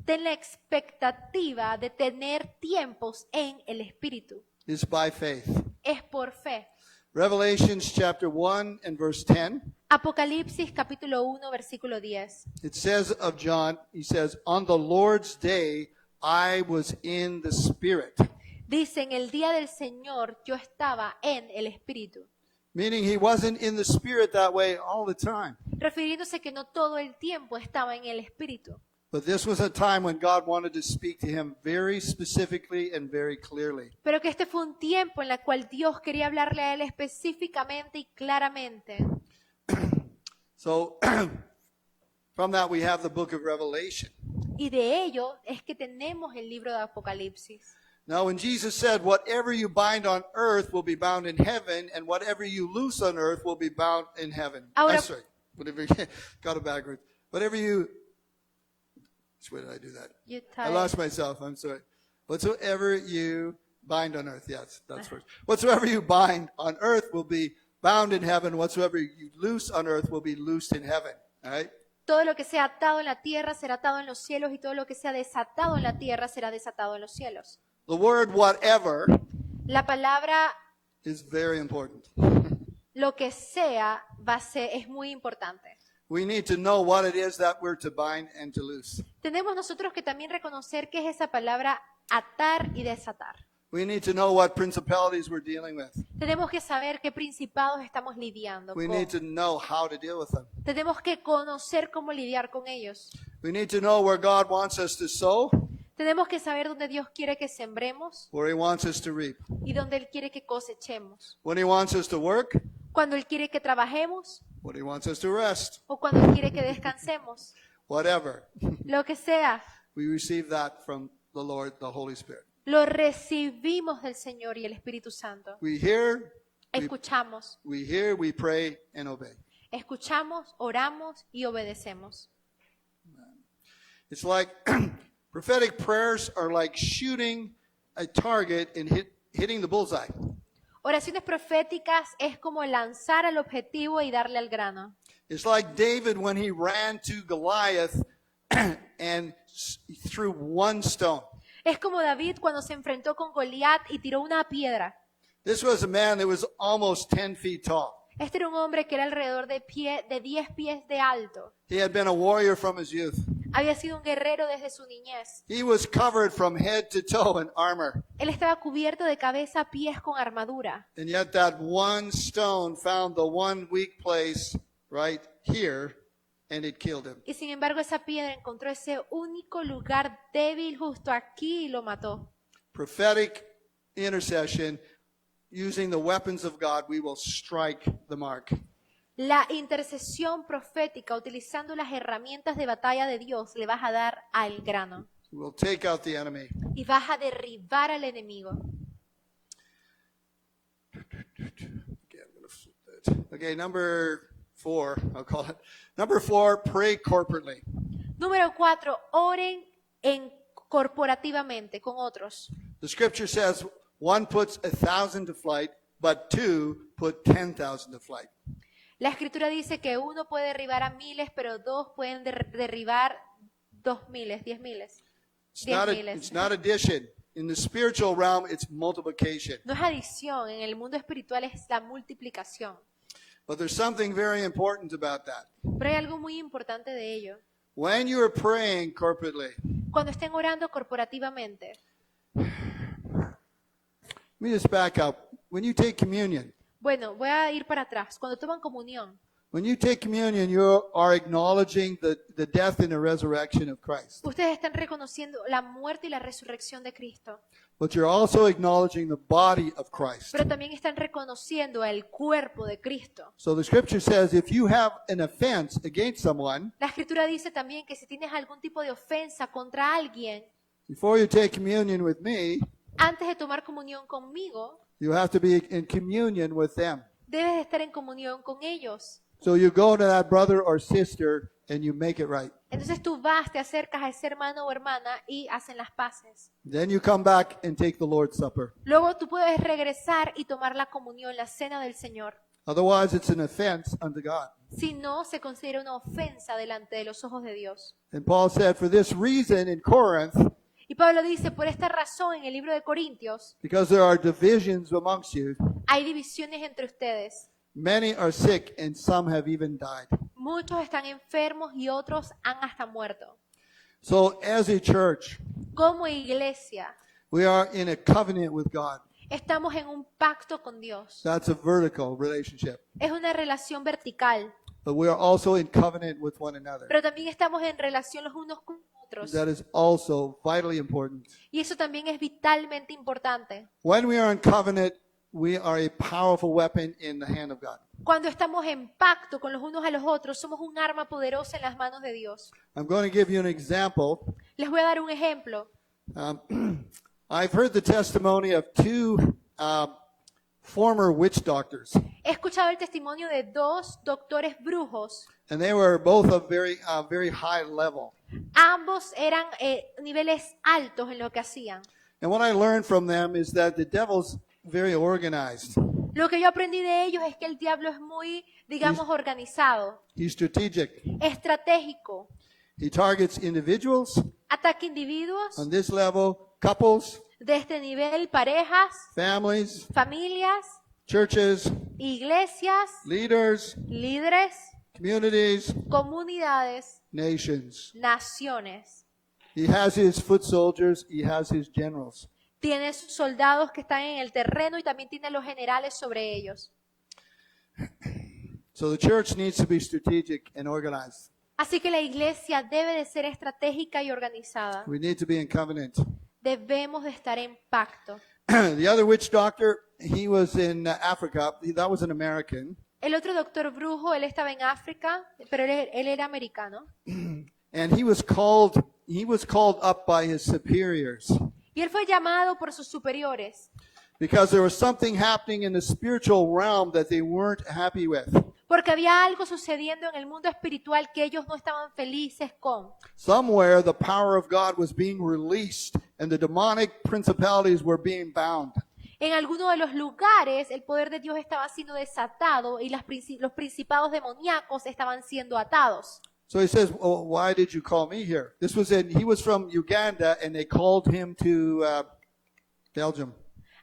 Ten la expectativa de tener tiempos en el Espíritu. It's by faith. Es por fe. Revelations chapter 1 and verse 10, Apocalipsis capítulo 1, versículo 10. it says of John, he says, on the Lord's day I was in the Spirit. Dice, en el día del Señor yo estaba en el Espíritu. Meaning he wasn't in the Spirit that way all the time. Refiriéndose que no todo el tiempo estaba en el Espíritu. But this was a time when God wanted to speak to him very specifically and very clearly. Pero que este fue un tiempo en el cual Dios quería hablarle a él específicamente y claramente. So from that we have the book of Revelation. Y de ello es que tenemos el libro de Apocalipsis. Now when Jesus said, whatever you bind on earth will be bound in heaven, and whatever you loose on earth will be bound in heaven. Ahora- Sorry, whatever, got it backwards. Whatever you, which way did I do that? You I tired? lost myself, I'm sorry. Whatsoever you bind on earth, yes, that's first. Whatsoever you bind on earth will be bound in heaven. Whatsoever you loose on earth will be loosed in heaven. All right? Todo lo que sea atado en la tierra será atado en los cielos y todo lo que sea desatado en la tierra será desatado en los cielos. The word whatever La palabra is very important. lo que sea es muy importante. We need to know what it is that we're to bind and to loose. Tenemos nosotros que también reconocer qué es esa palabra atar y desatar. We need to know what principalities we're dealing with. Tenemos que saber qué principados estamos lidiando We con. need to know how to deal with them. Tenemos que conocer cómo lidiar con ellos. We need to know where God wants us to sow, Tenemos que saber dónde Dios quiere que sembremos where He wants us to reap. y dónde Él quiere que cosechemos. When He wants us to work, Cuando Él quiere que trabajemos when He wants us to rest. o cuando Él quiere que descansemos. Whatever. Lo que sea, We receive that from the Lord, the Holy Spirit. lo recibimos del Señor y el Espíritu Santo. We hear, Escuchamos, we pray, and obey. escuchamos, oramos y obedecemos. It's like Prophetic prayers are like shooting a target and hitting the bullseye. Oraciones proféticas es como lanzar al objetivo y darle al grano. It's like David when he ran to Goliath and threw one stone. Es como David cuando se enfrentó con Goliat y tiró una piedra. This was a man that was almost 10 feet tall. Este era un hombre que era alrededor de 10 pies de alto. He had been a warrior from his youth. Había sido un guerrero desde su niñez. He was covered from head to toe in armor. Él estaba cubierto de cabeza a pies con armadura. And yet that one stone found the one weak place right here, and it killed him. Y sin embargo esa piedra encontró ese único lugar débil justo aquí y lo mató. Prophetic intercession, using the weapons of God, we will strike the mark. La intercesión profética, utilizando las herramientas de batalla de Dios, le vas a dar al grano. We'll take out the enemy. Y vas a derribar al enemigo. Okay, I'm gonna flip that. Okay, number 4, I'll call it. Number 4, pray corporately. Número 4, oren corporativamente con otros. The scripture says one puts 1,000 to flight, but 2 put 10,000 to flight. La escritura dice que uno puede derribar a miles, pero dos pueden derribar 2,000, 10,000. It's not addition. In the spiritual realm, it's multiplication. No es adición, en el mundo espiritual es la multiplicación. But there's something very important about that. Pero hay algo muy importante de ello. When you are praying corporately, Cuando estén orando corporativamente, let me just back up. When you take communion, bueno, voy a ir para atrás. Cuando toman comunión, when you take communion, you are acknowledging the death and the resurrection of Christ. ustedes están reconociendo la muerte y la resurrección de Cristo, But you're also acknowledging the body of Christ. pero también están reconociendo el cuerpo de Cristo. So the scripture says if you have an offense against someone, La escritura dice también que si tienes algún tipo de ofensa contra alguien, before you take communion with me, antes de tomar comunión conmigo, you have to be in communion with them. debes de estar en comunión con ellos. So you go to that brother or sister and you make it right. Entonces tú vas, te acercas a ese hermano o hermana y hacen las paces. Then you come back and take the Lord's Supper. Luego tú puedes regresar y tomar la comunión, la cena del Señor. Otherwise, it's an offense unto God. Si no, se considera una ofensa delante de los ojos de Dios. And Paul said, for this reason in Corinth, Y Pablo dice, por esta razón en el libro de Corintios, because there are divisions amongst you, hay divisiones entre ustedes. many are sick and some have even died. Muchos están enfermos y otros han hasta muerto. So as a church, Como iglesia, we are in a covenant with God. estamos en un pacto con Dios. That's a vertical relationship. Es una relación vertical, But we are also in covenant with one another. pero también estamos en relación los unos con otros. That is also vitally important. Y eso también es vitalmente importante. When we are in covenant, we are a powerful weapon in the hand of God. Cuando estamos en pacto con los unos a los otros, somos un arma poderosa en las manos de Dios. I'm going to give you an example. Les voy a dar un ejemplo. I've heard the testimony of 2 former witch doctors, He escuchado el testimonio de 2 doctores brujos. and they were both of very high level. Ambos eran niveles altos en lo que hacían. And what I learned from them is that the devil's very organized. Lo que yo aprendí de ellos es que el diablo es muy, digamos, organizado, He's strategic. estratégico. He targets individuals Ataca individuos, on this level, couples, de este nivel, parejas, families, familias, churches, iglesias, leaders, líderes, communities, comunidades, nations. naciones. He has his foot soldiers, he has his generals. Tiene sus soldados que están en el terreno y también tiene los generales sobre ellos. So the church needs to be strategic and organized. Así que la iglesia debe de ser estratégica y organizada. We need to be in covenant. Debemos de estar en pacto. The other witch doctor, he was in Africa. That was an American. El otro doctor brujo, él estaba en África, pero él era americano. And he was called up by his superiors Y él fue llamado por sus superiores, because there was something happening in the spiritual realm that they weren't happy with. Porque había algo sucediendo en el mundo espiritual que ellos no estaban felices con. Somewhere the power of God was being released and the demonic principalities were being bound. En alguno de los lugares el poder de Dios estaba siendo desatado y los principados demoníacos estaban siendo atados. So he says, "Oh, why did you call me here?" He was from Uganda and they called him to Belgium.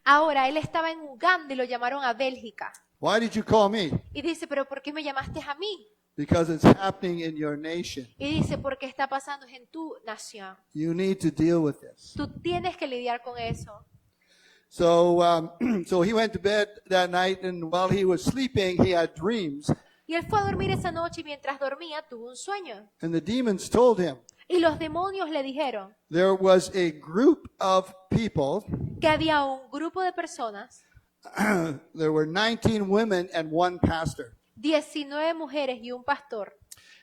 Ahora él estaba en Uganda y lo llamaron a Bélgica. Why did you call me? Y dice, pero ¿por qué me llamaste a mí? Because it's happening in your nation. Y dice, porque está pasando en tu nación. You need to deal with this. Tú tienes que lidiar con eso. So, so he went to bed that night, and while he was sleeping, he had dreams. Y él fue a dormir esa noche y mientras dormía tuvo un sueño. And the demons told him Y los demonios le dijeron there was a group of people. que había un grupo de personas, There were 19 women and one pastor. 19 mujeres y un pastor.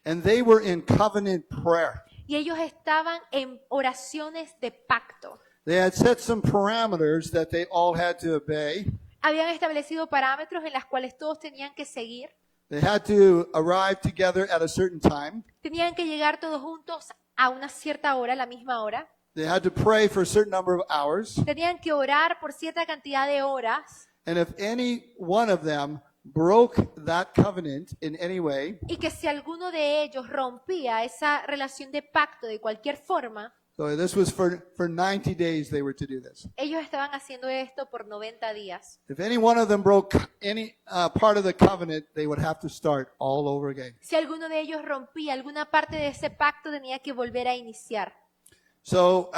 And they were in covenant prayer. Y ellos estaban en oraciones de pacto. They had set some parameters that they all had to obey. Habían establecido parámetros en los cuales todos tenían que seguir. They had to arrive together at a certain time. Tenían que llegar todos juntos a una cierta hora, a la misma hora. They had to pray for a certain number of hours. Tenían que orar por cierta cantidad de horas. And if any one of them broke that covenant in any way, Y que si alguno de ellos rompía esa relación de pacto de cualquier forma, so this was for 90 days they were to do this. ellos estaban haciendo esto por 90 días. If any one of them broke any part of the covenant, they would have to start all over again. Si alguno de ellos rompía alguna parte de ese pacto, tenía que volver a iniciar. So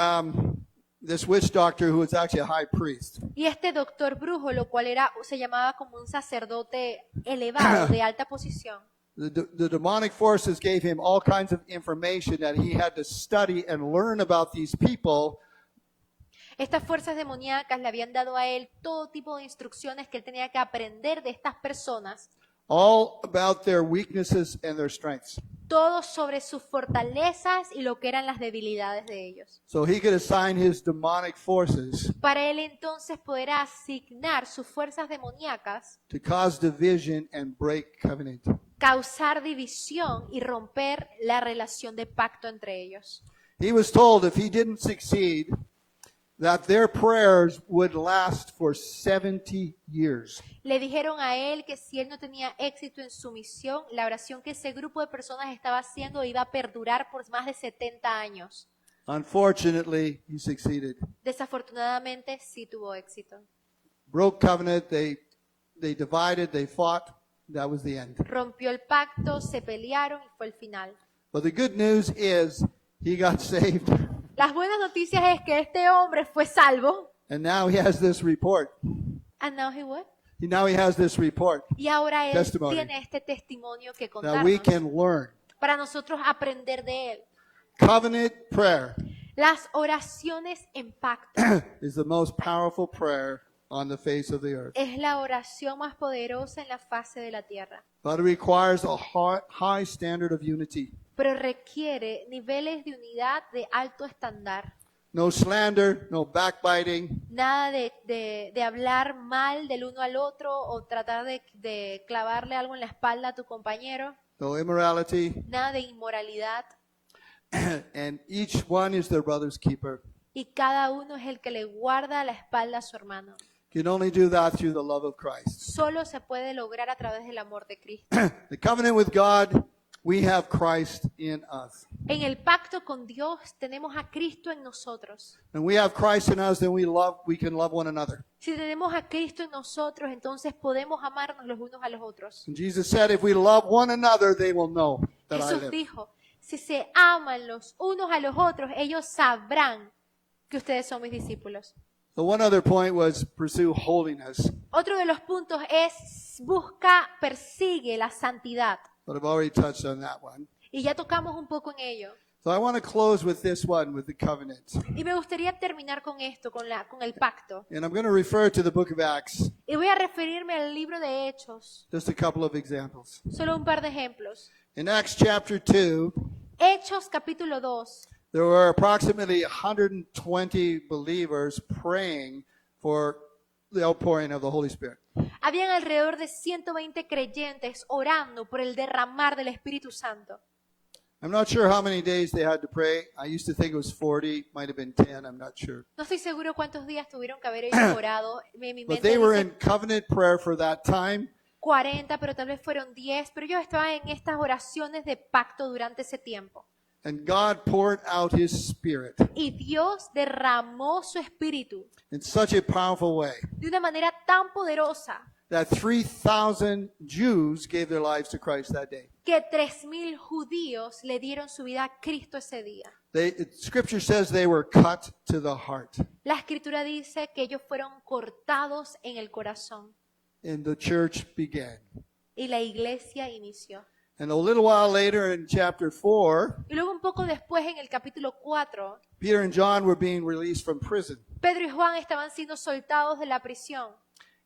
this witch doctor, who was actually a high priest, Y este doctor brujo, lo cual se llamaba como un sacerdote elevado, de alta posición, the demonic forces gave him all kinds of information that he had to study and learn about these people. estas fuerzas demoníacas le habían dado a él todo tipo de instrucciones que él tenía que aprender de estas personas, All about their weaknesses and their strengths. todo sobre sus fortalezas y lo que eran las debilidades de ellos. So he could assign his demonic forces Para él entonces poder asignar sus fuerzas demoníacas, to cause division and break covenant. causar división y romper la relación de pacto entre ellos. He was told if he didn't succeed, that their prayers would last for 70 years. Le dijeron a él que si él no tenía éxito en su misión, la oración que ese grupo de personas estaba haciendo iba a perdurar por más de 70 años. Unfortunately, he succeeded. Desafortunadamente, sí tuvo éxito. Broke covenant, they divided, they fought. That was the end. Rompió el pacto, se pelearon y fue el final. But the good news is he got saved. Las buenas noticias es que este hombre fue salvo. And now he has this report. And now he what? Now he has this report Y ahora él Testimony. tiene este testimonio que that we contarnos can learn. para nosotros aprender de él. Covenant prayer Las oraciones en pacto is the most powerful prayer on the face of the earth. es la oración más poderosa en la fase de la tierra, But it requires a high standard of unity. pero requiere niveles de unidad de alto estándar. No slander, no backbiting, Nada de hablar mal del uno al otro o tratar de clavarle algo en la espalda a tu compañero. no immorality, Nada de inmoralidad. and each one is their brother's keeper. Y cada uno es el que le guarda la espalda a su hermano. You can only do that through the love of Christ. Solo se puede lograr a través del amor de Cristo. The covenant with God, we have Christ in us. En el pacto con Dios tenemos a Cristo en nosotros. And we have Christ in us, then we can love one another. Si tenemos a Cristo en nosotros, entonces podemos amarnos los unos a los otros. And Jesus said, if we love one another, they will know that I Jesús live. dijo, si se aman los unos a los otros, ellos sabrán que ustedes son mis discípulos. So one other point was pursue holiness. Otro de los puntos es persigue la santidad. But I've already touched on that one. Y ya tocamos un poco en ello. So I want to close with this one, with the covenant. Y me gustaría terminar con esto, con el pacto. And I'm going to refer to the book of Acts, Y voy a referirme al libro de Hechos. just a couple of examples. Solo un par de ejemplos. In Acts chapter 2, Hechos capítulo 2. there were approximately 120 believers praying for the outpouring of the Holy Spirit. Habían alrededor de 120 creyentes orando por el derramar del Espíritu Santo. I'm not sure how many days they had to pray. I used to think it was 40, might have been 10, I'm not sure. No estoy seguro cuántos días tuvieron que haber ellos orado. Mi But mente they were dice in covenant prayer for that time. 40, pero tal vez fueron 10, pero ellos estaban en estas oraciones de pacto durante ese tiempo. And God poured out His Spirit Y Dios derramó su espíritu in such a powerful way de una manera tan poderosa that 3,000 Jews gave their lives to Christ that day. que 3,000 judíos le dieron su vida a Cristo ese día. Scripture says they were cut to the heart. La escritura dice que ellos fueron cortados en el corazón And the church began. y la iglesia inició. And a little while later in chapter 4, Y luego un poco después en el capítulo 4, Peter and John were being released from prison. Pedro y Juan estaban siendo soltados de la prisión.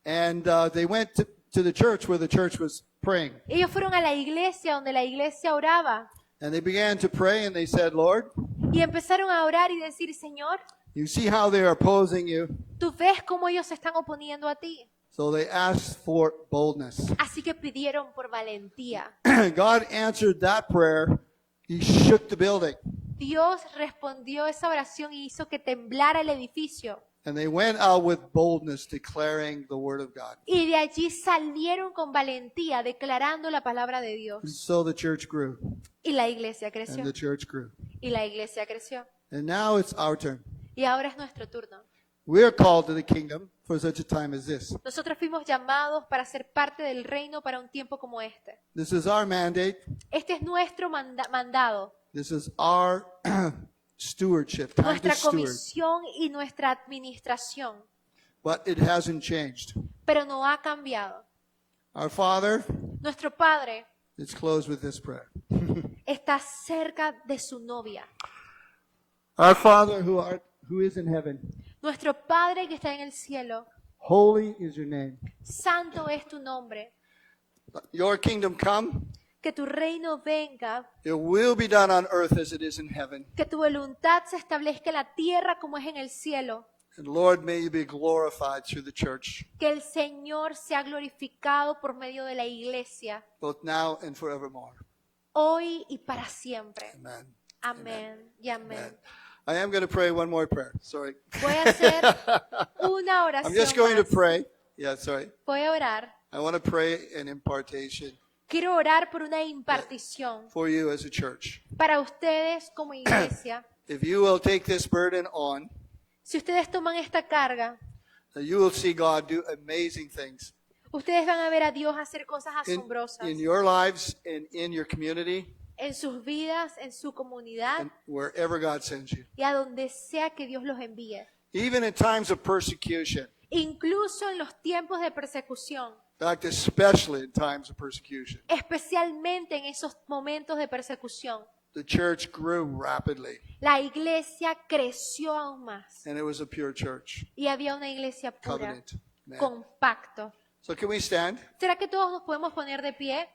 And they went to the church where the church was praying. Ellos fueron a la iglesia donde la iglesia oraba And they began to pray and they said, Lord, y empezaron a orar y decir, Señor, you see how they are opposing you. tú ves cómo ellos se están oponiendo a ti. So they asked for boldness. Así que pidieron por valentía. God answered that prayer. He shook the building. Dios respondió esa oración y hizo que temblara el edificio. And they went out with boldness declaring the word of God. Y de allí salieron con valentía declarando la palabra de And Dios. so the church grew. Y la iglesia creció. And the church grew. Y la iglesia creció. And now it's our turn. Y ahora es nuestro turno. We are called to the kingdom for such a time as this. Nosotros fuimos llamados para ser parte del reino para un tiempo como este. This is our mandate. Este es nuestro mandado, This is our stewardship, time to nuestra steward. comisión y nuestra administración. But it hasn't changed. Pero no ha cambiado. Our Father, Nuestro Padre let's close with this prayer. está cerca de su novia. Our Father who is in heaven, Nuestro Padre que está en el cielo, holy is your name. santo es tu nombre. Your kingdom come. Que tu reino venga, It will be done on earth as it is in heaven. que tu voluntad se establezca en la tierra como es en el cielo. And Lord, may you be glorified through the church, Que el Señor sea glorificado por medio de la iglesia, both now and forevermore. hoy y para siempre. Amen. Amén y amén. Amen. I am going to pray one more prayer. Sorry. Voy a hacer una I'm oración just going to más. pray. Yeah, sorry. Voy a orar. I want to pray an impartation Quiero orar por una impartición for you as a church. para ustedes como iglesia. If you will take this burden on, Si ustedes toman esta carga, you will see God do amazing things ustedes van a ver a Dios hacer cosas in asombrosas your lives and in your community en sus vidas, en su comunidad and wherever God sends you. y a donde sea que Dios los envíe. Even in times of persecution, Incluso en los tiempos de persecución, in fact, especially in times of persecution, especialmente en esos momentos de persecución, the church grew rapidly, la iglesia creció aún más and it was a pure church, y había una iglesia pura, covenant. Amen. con pacto. So can we stand? ¿Será que todos nos podemos poner de pie?